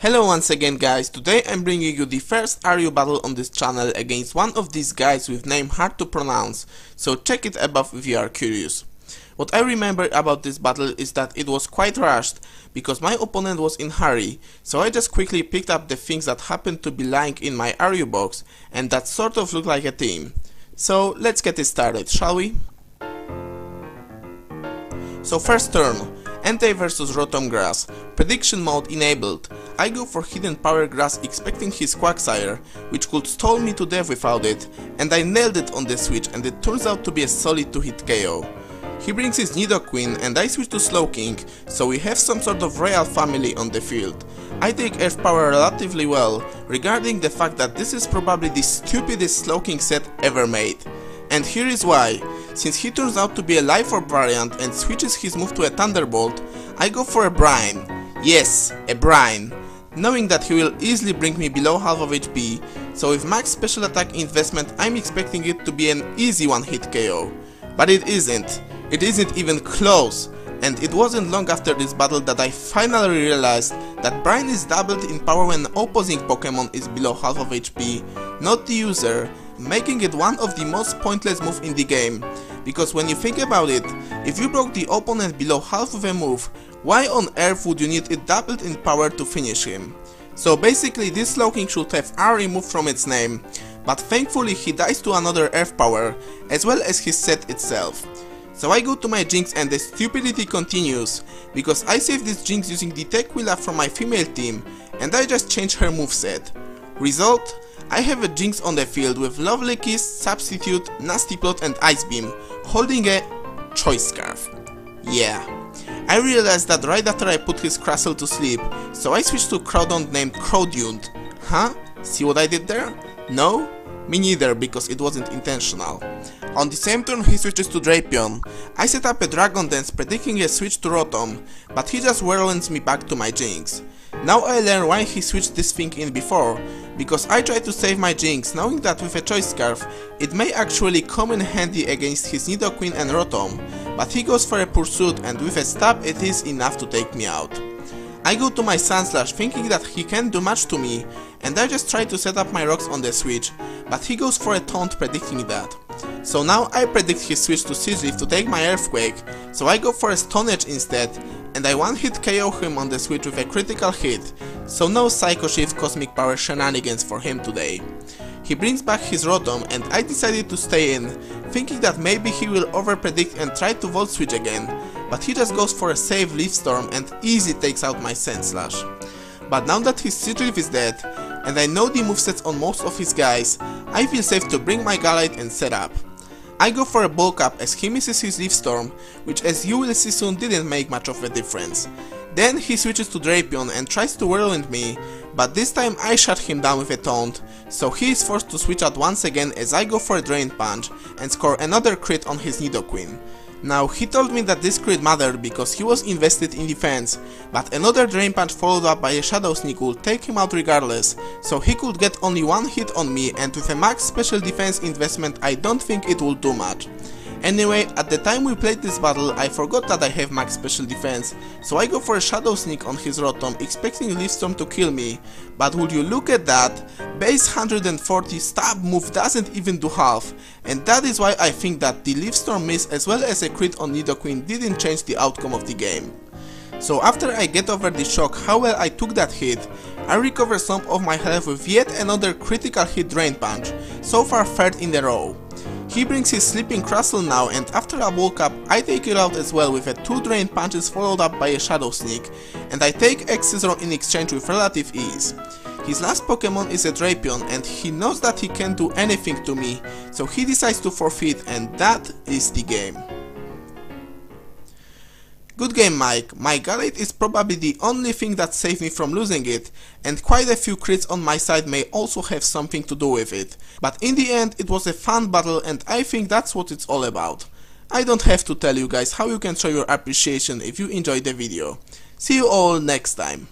Hello once again guys, today I'm bringing you the first RU battle on this channel against one of these guys with name hard to pronounce, so check it above if you are curious. What I remember about this battle is that it was quite rushed, because my opponent was in hurry, so I just quickly picked up the things that happened to be lying in my RU box, and that sort of looked like a team. So let's get it started, shall we? So first turn, Entei vs Rotom Grass, prediction mode enabled. I go for Hidden Power Grass expecting his Quagsire, which could stall me to death without it, and I nailed it on the switch and it turns out to be a solid 2-hit KO. He brings his Nidoqueen and I switch to Slowking, so we have some sort of royal family on the field. I take Earth Power relatively well, regarding the fact that this is probably the stupidest Slowking set ever made. And here is why. Since he turns out to be a Life Orb variant and switches his move to a Thunderbolt, I go for a Brine. Yes, a Brine. Knowing that he will easily bring me below half of HP, so with max special attack investment I'm expecting it to be an easy one-hit KO. But it isn't. It isn't even close. And it wasn't long after this battle that I finally realized that Brine is doubled in power when opposing Pokemon is below half of HP, not the user, making it one of the most pointless moves in the game. Because when you think about it, if you broke the opponent below half of a move, why on earth would you need it doubled in power to finish him? So basically this Slowking should have R removed from its name, but thankfully he dies to another Earth Power, as well as his set itself. So I go to my Jinx and the stupidity continues, because I saved this Jinx using the Tequila from my female team, and I just changed her moveset. Result? I have a Jinx on the field with Lovely Kiss, Substitute, Nasty Plot and Ice Beam, holding a Choice Scarf. Yeah. I realized that right after I put his Crustle to sleep, so I switched to Crowdon named Crowduned. Huh? See what I did there? No? Me neither, because it wasn't intentional. On the same turn he switches to Drapion. I set up a Dragon Dance predicting a switch to Rotom, but he just whirlwinds me back to my Jinx. Now I learn why he switched this thing in before, because I tried to save my Jinx knowing that with a Choice Scarf it may actually come in handy against his Nidoqueen and Rotom, but he goes for a Pursuit and with a stab it is enough to take me out. I go to my Sandslash thinking that he can't do much to me, and I just try to set up my rocks on the switch, but he goes for a Taunt predicting that. So now I predict his switch to Sigilyph to take my Earthquake, so I go for a Stone Edge instead, and I one-hit KO him on the switch with a critical hit, so no Psycho Shift Cosmic Power shenanigans for him today. He brings back his Rotom and I decided to stay in, thinking that maybe he will overpredict and try to Volt Switch again, but he just goes for a safe Leaf Storm and easy takes out my Sandslash. But now that his Sigilyph is dead, and I know the movesets on most of his guys, I feel safe to bring my Gallade and set up. I go for a Bulk Up as he misses his Leaf Storm, which as you will see soon didn't make much of a difference. Then he switches to Drapion and tries to Whirlwind me, but this time I shut him down with a Taunt, so he is forced to switch out once again as I go for a Drain Punch and score another crit on his Nidoqueen. Now he told me that this crit mattered because he was invested in defense, but another Drain Punch followed up by a Shadow Sneak would take him out regardless, so he could get only one hit on me, and with a max special defense investment I don't think it will do much. Anyway, at the time we played this battle I forgot that I have max special defense, so I go for a Shadow Sneak on his Rotom expecting Leaf Storm to kill me, but would you look at that, base 140 stab move doesn't even do half, and that is why I think that the Leaf Storm miss as well as a crit on Nidoqueen didn't change the outcome of the game. So after I get over the shock how well I took that hit, I recover some of my health with yet another critical hit Drain Punch, so far third in a row. He brings his Sleeping Crustle now, and after a Bulk Up I take it out as well with a 2 Drain Punches followed up by a Shadow Sneak, and I take X-Scissor in exchange with relative ease. His last Pokemon is a Drapion and he knows that he can't do anything to me, so he decides to forfeit, and that is the game. Good game, Mike. My Gallade is probably the only thing that saved me from losing it, and quite a few crits on my side may also have something to do with it. But in the end it was a fun battle and I think that's what it's all about. I don't have to tell you guys how you can show your appreciation if you enjoyed the video. See you all next time.